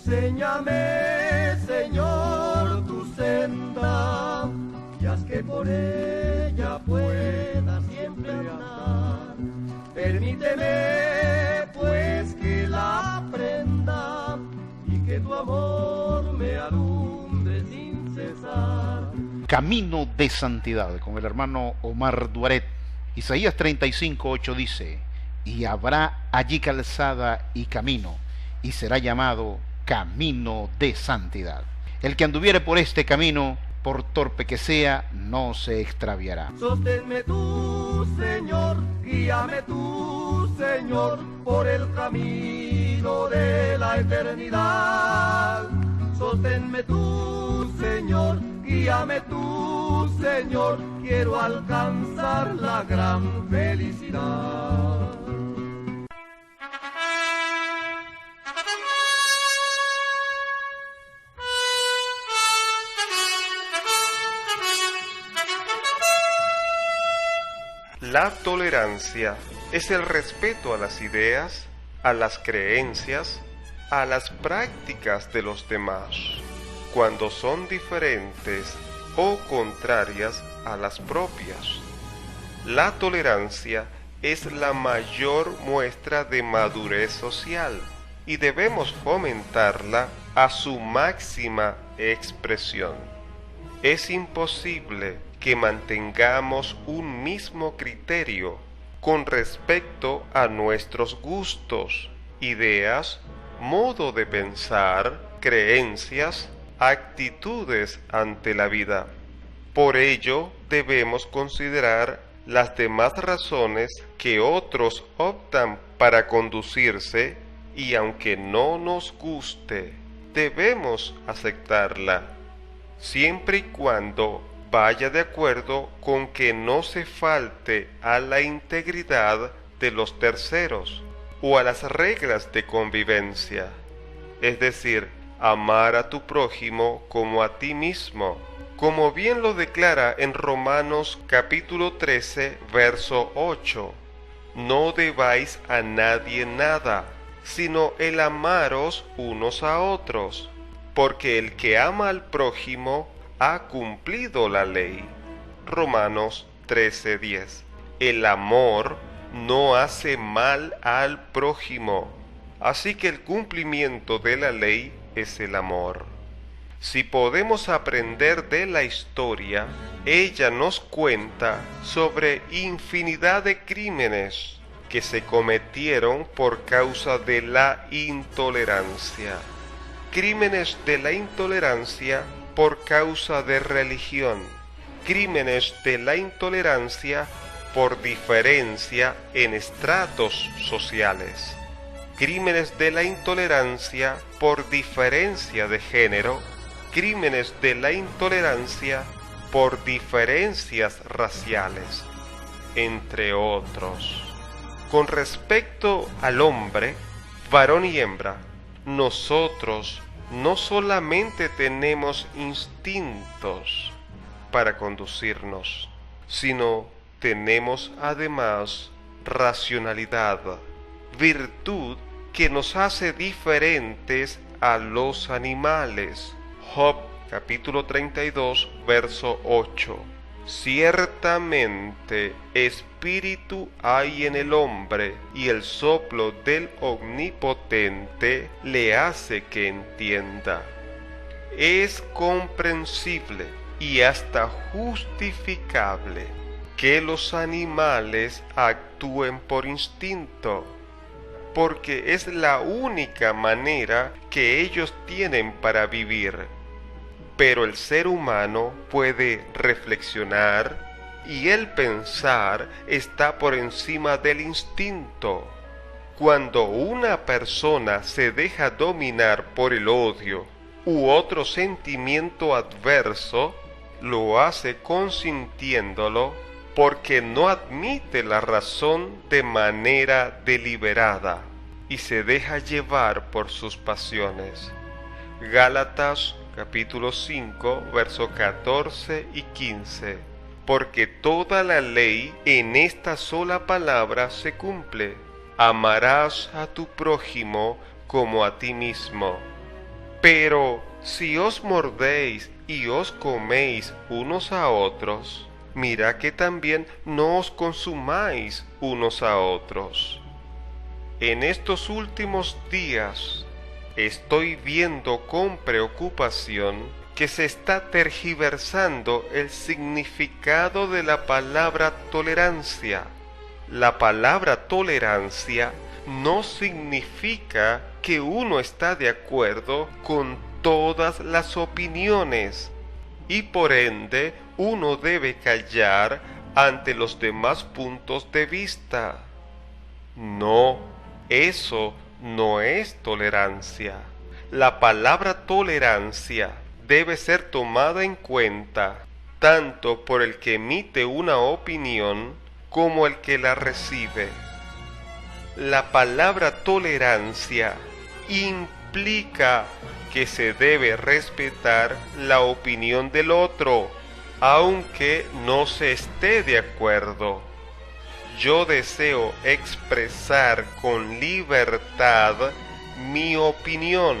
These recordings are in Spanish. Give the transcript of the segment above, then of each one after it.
Enséñame, Señor, tu senda, y haz que por ella pueda siempre andar. Permíteme, pues, que la aprenda, y que tu amor me alumbre sin cesar. Camino de santidad, con el hermano Omar Duaret. Isaías 35:8 dice: y habrá allí calzada y camino, y será llamado camino de santidad. El que anduviere por este camino, por torpe que sea, no se extraviará. Sosténme tú, Señor, guíame tú, Señor, por el camino de la eternidad. Sosténme tú, Señor, guíame tú, Señor, quiero alcanzar la gran felicidad. La tolerancia es el respeto a las ideas, a las creencias, a las prácticas de los demás, cuando son diferentes o contrarias a las propias. La tolerancia es la mayor muestra de madurez social y debemos fomentarla a su máxima expresión. Es imposible que mantengamos un mismo criterio con respecto a nuestros gustos, ideas, modo de pensar, creencias, actitudes ante la vida. Por ello, debemos considerar las demás razones que otros optan para conducirse y aunque no nos guste, debemos aceptarla, siempre y cuando vaya de acuerdo con que no se falte a la integridad de los terceros o a las reglas de convivencia, es decir, amar a tu prójimo como a ti mismo, como bien lo declara en Romanos capítulo 13, verso 8. No debáis a nadie nada, sino el amaros unos a otros, porque el que ama al prójimo ha cumplido la ley. Romanos 13:10. El amor no hace mal al prójimo, así que el cumplimiento de la ley es el amor. Si podemos aprender de la historia, ella nos cuenta sobre infinidad de crímenes que se cometieron por causa de la intolerancia. Crímenes de la intolerancia por causa de religión, crímenes de la intolerancia por diferencia en estratos sociales, crímenes de la intolerancia por diferencia de género, crímenes de la intolerancia por diferencias raciales, entre otros. Con respecto al hombre, varón y hembra, nosotros no solamente tenemos instintos para conducirnos, sino tenemos además racionalidad, virtud que nos hace diferentes a los animales. Job capítulo 32, verso 8. Ciertamente espíritu hay en el hombre, y el soplo del Omnipotente le hace que entienda. Es comprensible y hasta justificable que los animales actúen por instinto, porque es la única manera que ellos tienen para vivir. Pero el ser humano puede reflexionar y el pensar está por encima del instinto. Cuando una persona se deja dominar por el odio u otro sentimiento adverso, lo hace consintiéndolo porque no admite la razón de manera deliberada y se deja llevar por sus pasiones. Gálatas capítulo 5, versos 14 y 15. Porque toda la ley en esta sola palabra se cumple: amarás a tu prójimo como a ti mismo. Pero si os mordéis y os coméis unos a otros, mirad que también no os consumáis unos a otros. En estos últimos días estoy viendo con preocupación que se está tergiversando el significado de la palabra tolerancia. La palabra tolerancia no significa que uno está de acuerdo con todas las opiniones y por ende uno debe callar ante los demás puntos de vista. No, eso no es tolerancia. La palabra tolerancia debe ser tomada en cuenta tanto por el que emite una opinión como el que la recibe. La palabra tolerancia implica que se debe respetar la opinión del otro, aunque no se esté de acuerdo. Yo deseo expresar con libertad mi opinión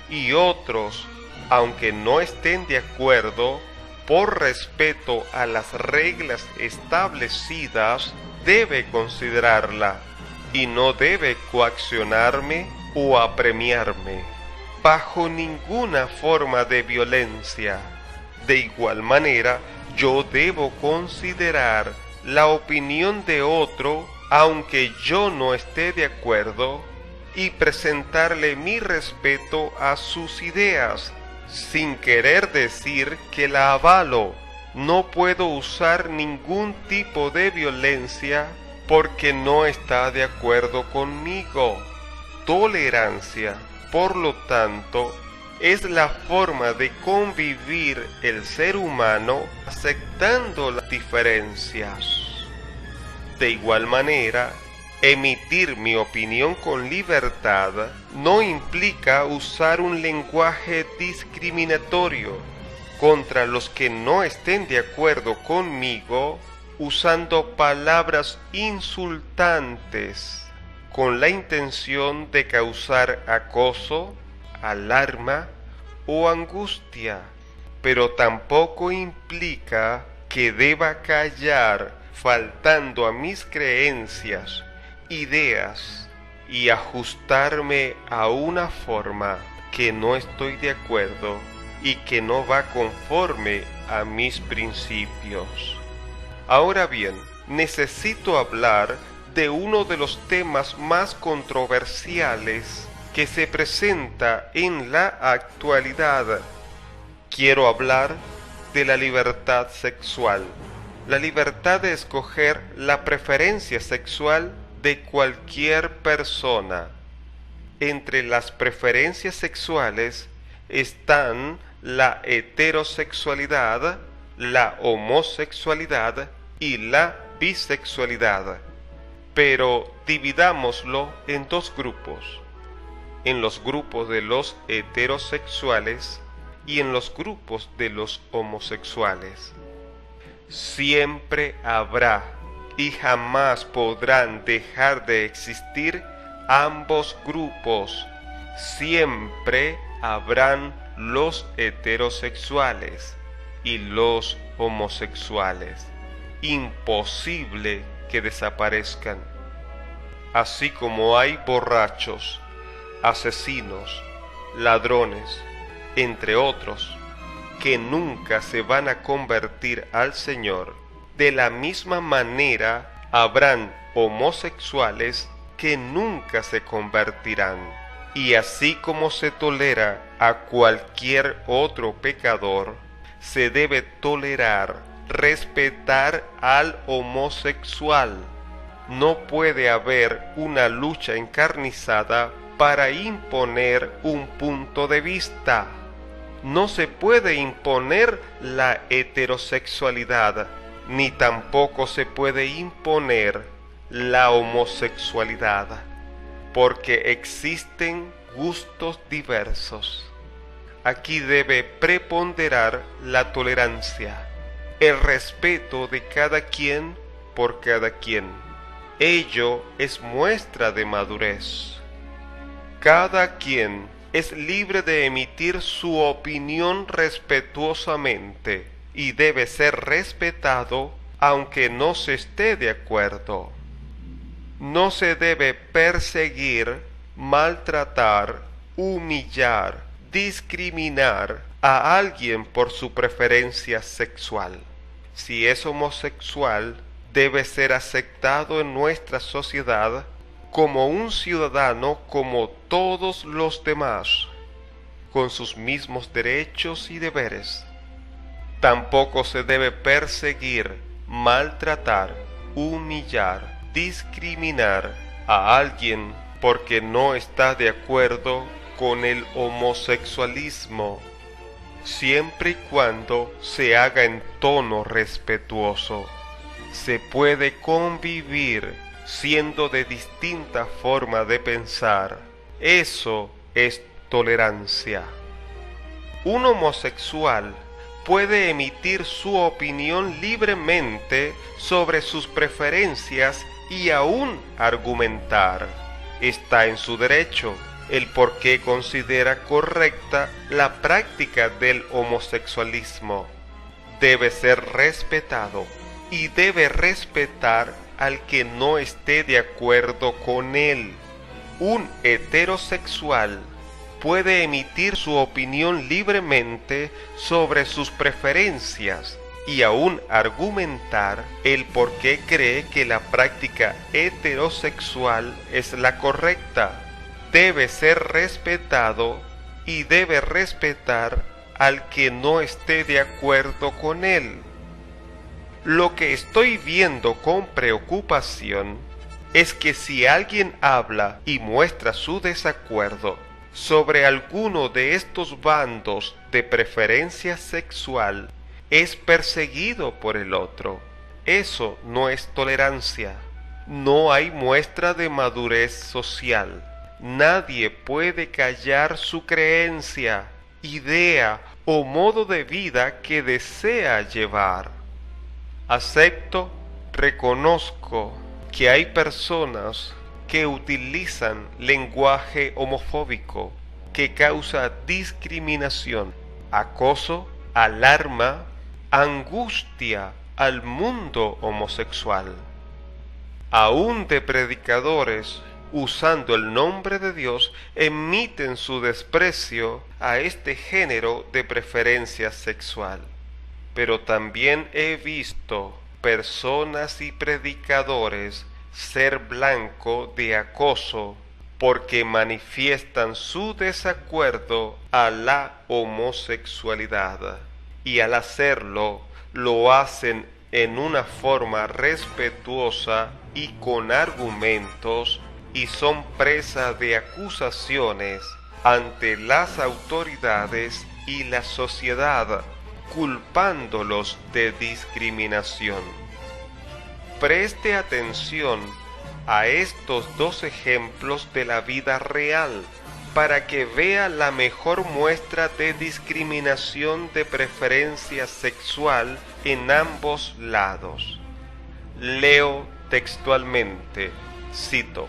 y otros, aunque no estén de acuerdo, por respeto a las reglas establecidas, debe considerarla y no debe coaccionarme o apremiarme bajo ninguna forma de violencia. De igual manera, yo debo considerar la opinión de otro, aunque yo no esté de acuerdo, y presentarle mi respeto a sus ideas, sin querer decir que la avalo. No puedo usar ningún tipo de violencia porque no está de acuerdo conmigo. Tolerancia, por lo tanto, es la forma de convivir el ser humano aceptando las diferencias. De igual manera, emitir mi opinión con libertad no implica usar un lenguaje discriminatorio contra los que no estén de acuerdo conmigo, usando palabras insultantes con la intención de causar acoso, alarma o angustia, pero tampoco implica que deba callar faltando a mis creencias, ideas y ajustarme a una forma que no estoy de acuerdo y que no va conforme a mis principios. Ahora bien, necesito hablar de uno de los temas más controversiales que se presenta en la actualidad. Quiero hablar de la libertad sexual. La libertad de escoger la preferencia sexual de cualquier persona. Entre las preferencias sexuales están la heterosexualidad, la homosexualidad y la bisexualidad. Pero dividámoslo en dos grupos, en los grupos de los heterosexuales y en los grupos de los homosexuales. Siempre habrá y jamás podrán dejar de existir ambos grupos. Siempre habrán los heterosexuales y los homosexuales. Imposible que desaparezcan. Así como hay borrachos, asesinos, ladrones, entre otros, que nunca se van a convertir al Señor, de la misma manera habrán homosexuales que nunca se convertirán. Y así como se tolera a cualquier otro pecador, se debe tolerar, respetar al homosexual. No puede haber una lucha encarnizada para imponer un punto de vista. No se puede imponer la heterosexualidad, ni tampoco se puede imponer la homosexualidad, porque existen gustos diversos. Aquí debe preponderar la tolerancia, el respeto de cada quien por cada quien. Ello es muestra de madurez. Cada quien es libre de emitir su opinión respetuosamente y debe ser respetado aunque no se esté de acuerdo. No se debe perseguir, maltratar, humillar, discriminar a alguien por su preferencia sexual. Si es homosexual, debe ser aceptado en nuestra sociedad como un ciudadano como todos los demás, con sus mismos derechos y deberes. Tampoco se debe perseguir, maltratar, humillar, discriminar a alguien porque no está de acuerdo con el homosexualismo, siempre y cuando se haga en tono respetuoso. Se puede convivir siendo de distinta forma de pensar. Eso es tolerancia. Un homosexual puede emitir su opinión libremente sobre sus preferencias y aún argumentar. Está en su derecho el por qué considera correcta la práctica del homosexualismo. Debe ser respetado y debe respetar al que no esté de acuerdo con él. Un heterosexual puede emitir su opinión libremente sobre sus preferencias y aún argumentar el por qué cree que la práctica heterosexual es la correcta. Debe ser respetado y debe respetar al que no esté de acuerdo con él. Lo que estoy viendo con preocupación es que si alguien habla y muestra su desacuerdo sobre alguno de estos bandos de preferencia sexual, es perseguido por el otro. Eso no es tolerancia. No hay muestra de madurez social. Nadie puede callar su creencia, idea o modo de vida que desea llevar. Acepto, reconozco que hay personas que utilizan lenguaje homofóbico que causa discriminación, acoso, alarma, angustia al mundo homosexual. Aún de predicadores, usando el nombre de Dios, emiten su desprecio a este género de preferencia sexual. Pero también he visto personas y predicadores ser blanco de acoso porque manifiestan su desacuerdo a la homosexualidad, y al hacerlo lo hacen en una forma respetuosa y con argumentos, y son presa de acusaciones ante las autoridades y la sociedad, culpándolos de discriminación. Preste atención a estos dos ejemplos de la vida real para que vea la mejor muestra de discriminación de preferencia sexual en ambos lados. Leo textualmente, cito: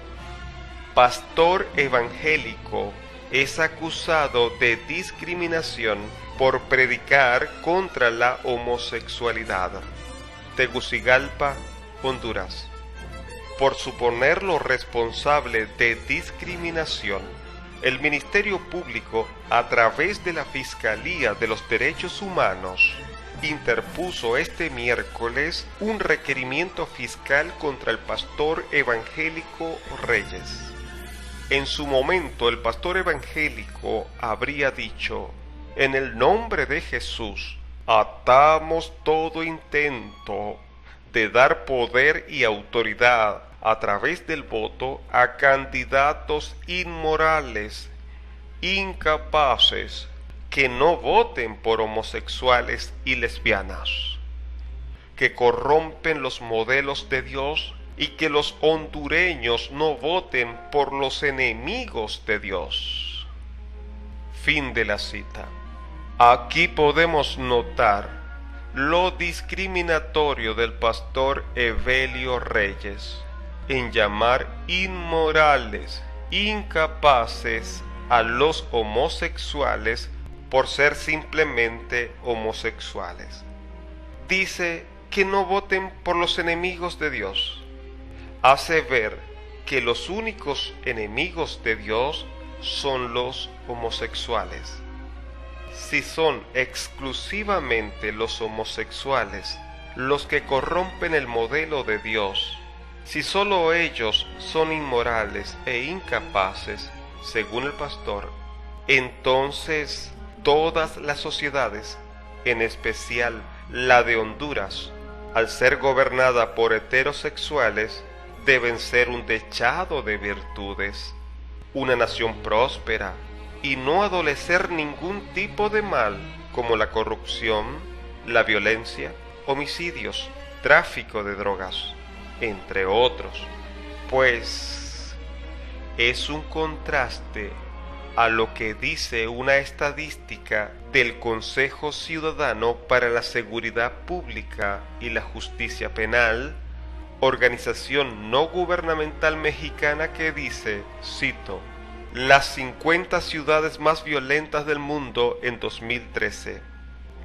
pastor evangélico es acusado de discriminación por predicar contra la homosexualidad. Tegucigalpa, Honduras. Por suponerlo responsable de discriminación, el Ministerio Público, a través de la Fiscalía de los Derechos Humanos, interpuso este miércoles un requerimiento fiscal contra el pastor evangélico Reyes. En su momento, el pastor evangélico habría dicho: en el nombre de Jesús, atamos todo intento de dar poder y autoridad a través del voto a candidatos inmorales, incapaces, que no voten por homosexuales y lesbianas, que corrompen los modelos de Dios, y que los hondureños no voten por los enemigos de Dios. Fin de la cita. Aquí podemos notar lo discriminatorio del pastor Evelio Reyes en llamar inmorales, incapaces a los homosexuales por ser simplemente homosexuales. Dice que no voten por los enemigos de Dios. Hace ver que los únicos enemigos de Dios son los homosexuales. Si son exclusivamente los homosexuales los que corrompen el modelo de Dios, si solo ellos son inmorales e incapaces, según el pastor, entonces todas las sociedades, en especial la de Honduras, al ser gobernada por heterosexuales, deben ser un dechado de virtudes, una nación próspera, y no adolecer ningún tipo de mal, como la corrupción, la violencia, homicidios, tráfico de drogas, entre otros, pues es un contraste a lo que dice una estadística del Consejo Ciudadano para la Seguridad Pública y la Justicia Penal, organización no gubernamental mexicana, que dice, cito, las 50 ciudades más violentas del mundo en 2013.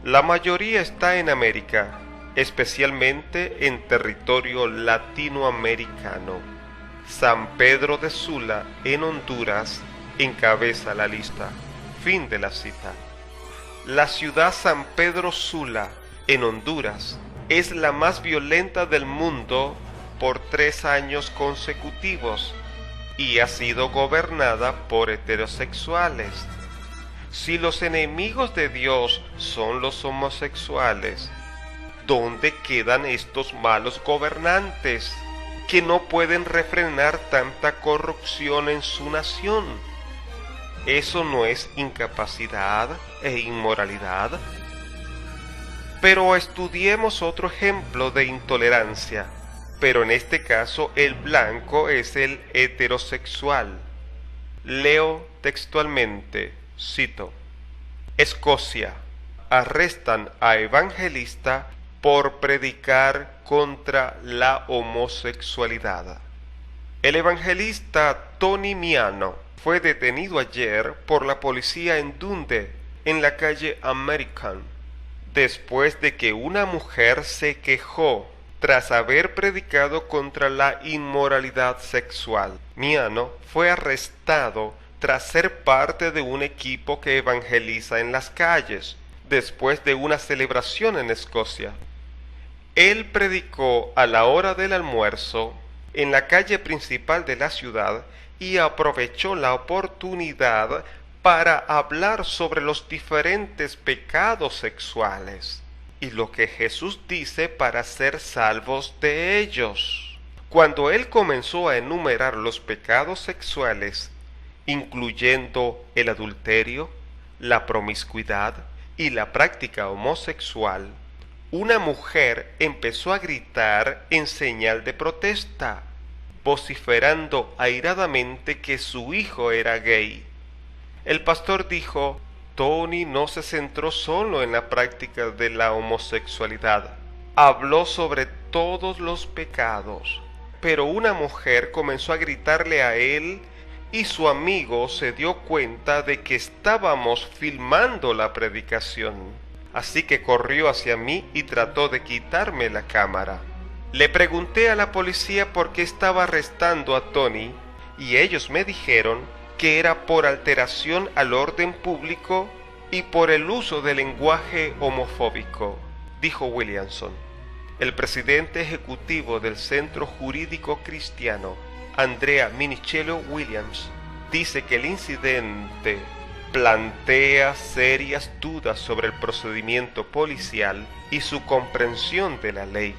La mayoría está en América, especialmente en territorio latinoamericano. San Pedro de Sula, en Honduras, encabeza la lista. Fin de la cita. La ciudad San Pedro Sula, en Honduras, es la más violenta del mundo por 3 años consecutivos y ha sido gobernada por heterosexuales. Si los enemigos de Dios son los homosexuales, ¿dónde quedan estos malos gobernantes que no pueden refrenar tanta corrupción en su nación? ¿Eso no es incapacidad e inmoralidad? Pero estudiemos otro ejemplo de intolerancia, pero en este caso el blanco es el heterosexual. Leo textualmente, cito, Escocia, arrestan a evangelista por predicar contra la homosexualidad. El evangelista Tony Miano fue detenido ayer por la policía en Dundee, en la calle American, después de que una mujer se quejó tras haber predicado contra la inmoralidad sexual. Miano fue arrestado tras ser parte de un equipo que evangeliza en las calles, después de una celebración en Escocia. Él predicó a la hora del almuerzo en la calle principal de la ciudad y aprovechó la oportunidad para hablar sobre los diferentes pecados sexuales y lo que Jesús dice para ser salvos de ellos. Cuando él comenzó a enumerar los pecados sexuales, incluyendo el adulterio, la promiscuidad y la práctica homosexual, una mujer empezó a gritar en señal de protesta, vociferando airadamente que su hijo era gay. El pastor dijo, Tony no se centró solo en la práctica de la homosexualidad, habló sobre todos los pecados, pero una mujer comenzó a gritarle a él y su amigo se dio cuenta de que estábamos filmando la predicación. Así que corrió hacia mí y trató de quitarme la cámara. Le pregunté a la policía por qué estaba arrestando a Tony y ellos me dijeron que era por alteración al orden público y por el uso de lenguaje homofóbico, dijo Williamson. El presidente ejecutivo del Centro Jurídico Cristiano, Andrea Minichiello Williams, dice que el incidente plantea serias dudas sobre el procedimiento policial y su comprensión de la ley.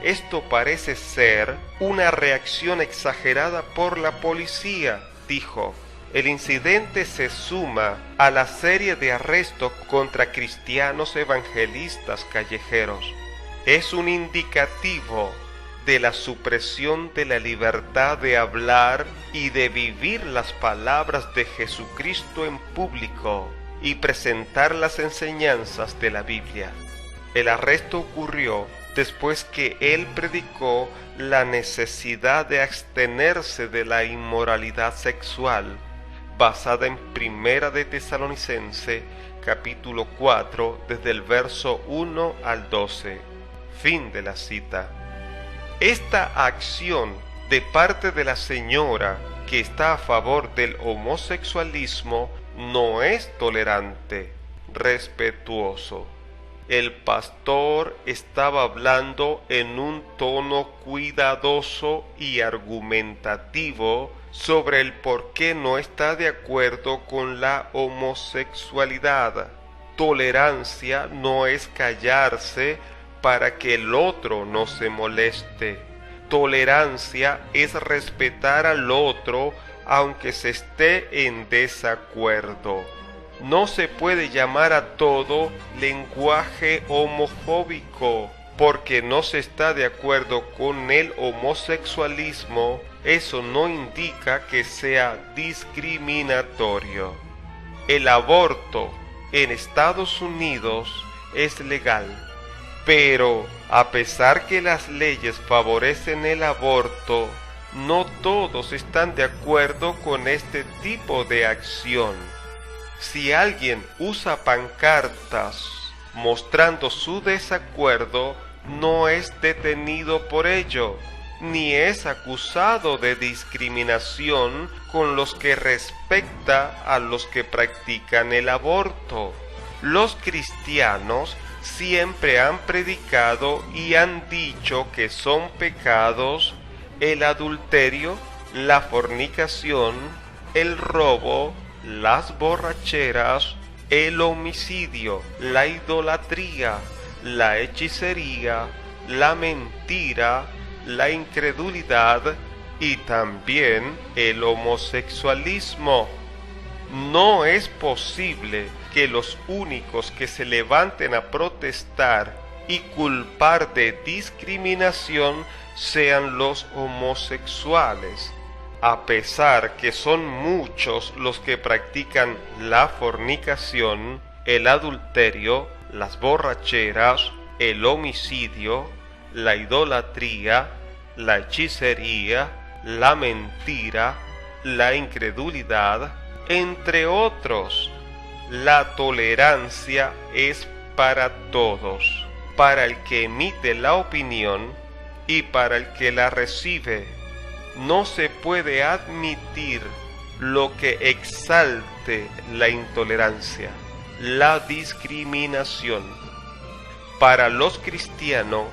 Esto parece ser una reacción exagerada por la policía, dijo. El incidente se suma a la serie de arrestos contra cristianos evangelistas callejeros. Es un indicativo de la supresión de la libertad de hablar y de vivir las palabras de Jesucristo en público y presentar las enseñanzas de la Biblia. El arresto ocurrió después que él predicó la necesidad de abstenerse de la inmoralidad sexual, basada en Primera de Tesalonicense, capítulo 4, desde el verso 1 al 12. Fin de la cita. Esta acción de parte de la señora que está a favor del homosexualismo no es tolerante, respetuoso. El pastor estaba hablando en un tono cuidadoso y argumentativo sobre el por qué no está de acuerdo con la homosexualidad. Tolerancia no es callarse para que el otro no se moleste. Tolerancia es respetar al otro aunque se esté en desacuerdo. No se puede llamar a todo lenguaje homofóbico porque no se está de acuerdo con el homosexualismo. Eso no indica que sea discriminatorio. El aborto en Estados Unidos es legal, pero a pesar que las leyes favorecen el aborto, no todos están de acuerdo con este tipo de acción. Si alguien usa pancartas mostrando su desacuerdo, no es detenido por ello, ni es acusado de discriminación con los que respecta a los que practican el aborto. Los cristianos siempre han predicado y han dicho que son pecados el adulterio, la fornicación, el robo, las borracheras, el homicidio, la idolatría, la hechicería, la mentira, la incredulidad y también el homosexualismo. No es posible que los únicos que se levanten a protestar y culpar de discriminación sean los homosexuales, a pesar que son muchos los que practican la fornicación, el adulterio, las borracheras, el homicidio, la idolatría, la hechicería, la mentira, la incredulidad, entre otros. La tolerancia es para todos, para el que emite la opinión y para el que la recibe. No se puede admitir lo que exalte la intolerancia, la discriminación. Para los cristianos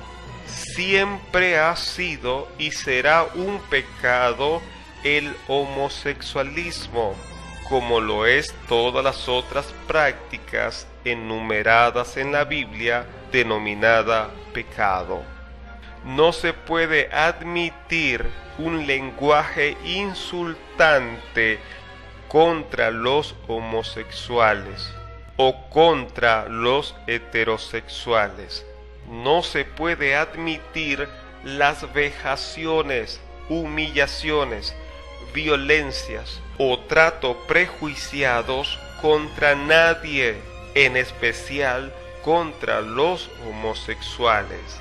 siempre ha sido y será un pecado el homosexualismo, como lo es todas las otras prácticas enumeradas en la Biblia denominada pecado. No se puede admitir un lenguaje insultante contra los homosexuales o contra los heterosexuales. No se puede admitir las vejaciones, humillaciones, violencias o trato prejuiciados contra nadie, en especial contra los homosexuales.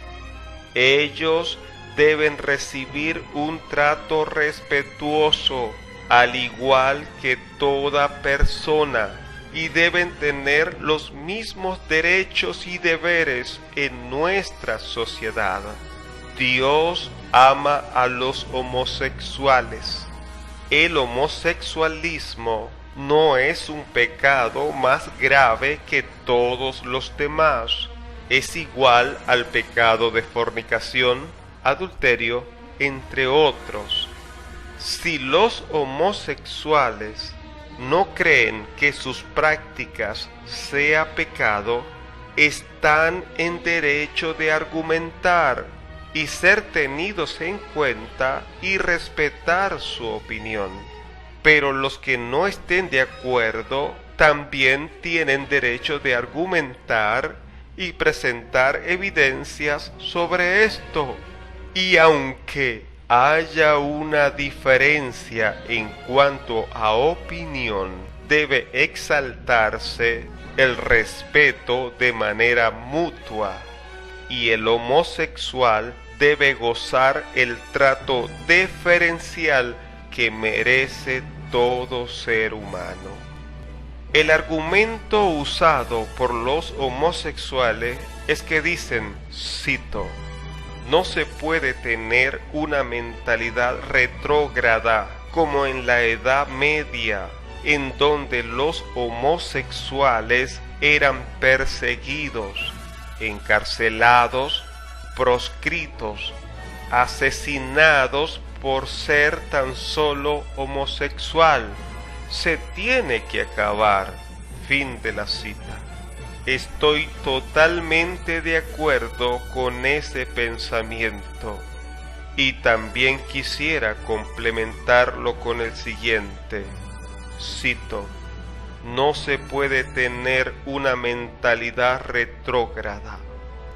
Ellos deben recibir un trato respetuoso, al igual que toda persona, y deben tener los mismos derechos y deberes en nuestra sociedad. Dios ama a los homosexuales. El homosexualismo no es un pecado más grave que todos los demás. Es igual al pecado de fornicación, adulterio, entre otros. Si los homosexuales no creen que sus prácticas sea pecado, están en derecho de argumentar y ser tenidos en cuenta y respetar su opinión. Pero los que no estén de acuerdo también tienen derecho de argumentar y presentar evidencias sobre esto. Y aunque haya una diferencia en cuanto a opinión, debe exaltarse el respeto de manera mutua, y el homosexual debe gozar el trato diferencial que merece todo ser humano. El argumento usado por los homosexuales es que dicen, cito, no se puede tener una mentalidad retrógrada como en la Edad Media, en donde los homosexuales eran perseguidos, encarcelados, proscritos, asesinados por ser tan solo homosexual. Se tiene que acabar. Fin de la cita. Estoy totalmente de acuerdo con ese pensamiento y también quisiera complementarlo con el siguiente. Cito, no se puede tener una mentalidad retrógrada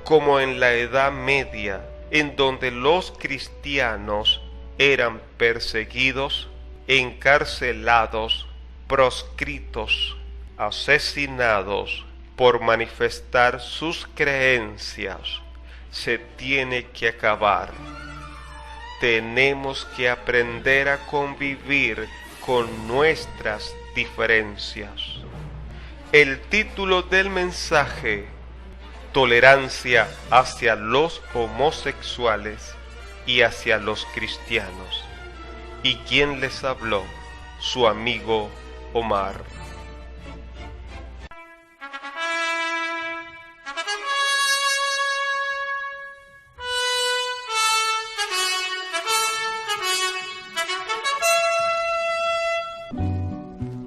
como en la Edad Media, en donde los cristianos eran perseguidos, encarcelados, proscritos, asesinados por manifestar sus creencias. Se tiene que acabar. Tenemos que aprender a convivir con nuestras diferencias. El título del mensaje: tolerancia hacia los homosexuales y hacia los cristianos. ¿Y quién les habló? Su amigo Omar.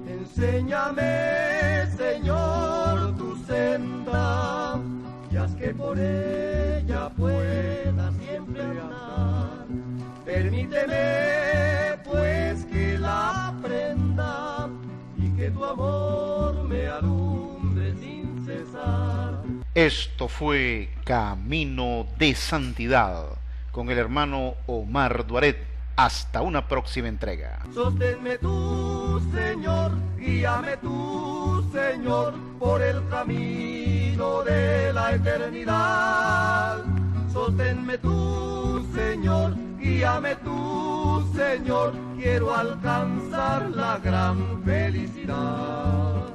Enséñame, Señor, tu senda, y haz que por ella pueda siempre andar. Permíteme, pues, que la aprenda, y que tu amor me alumbre sin cesar. Esto fue Camino de Santidad con el hermano Omar Duaret. Hasta una próxima entrega. Sosténme tú, Señor, guíame tú, Señor, por el camino de la eternidad. Sosténme tú, Señor, guíame tú, Señor, quiero alcanzar la gran felicidad.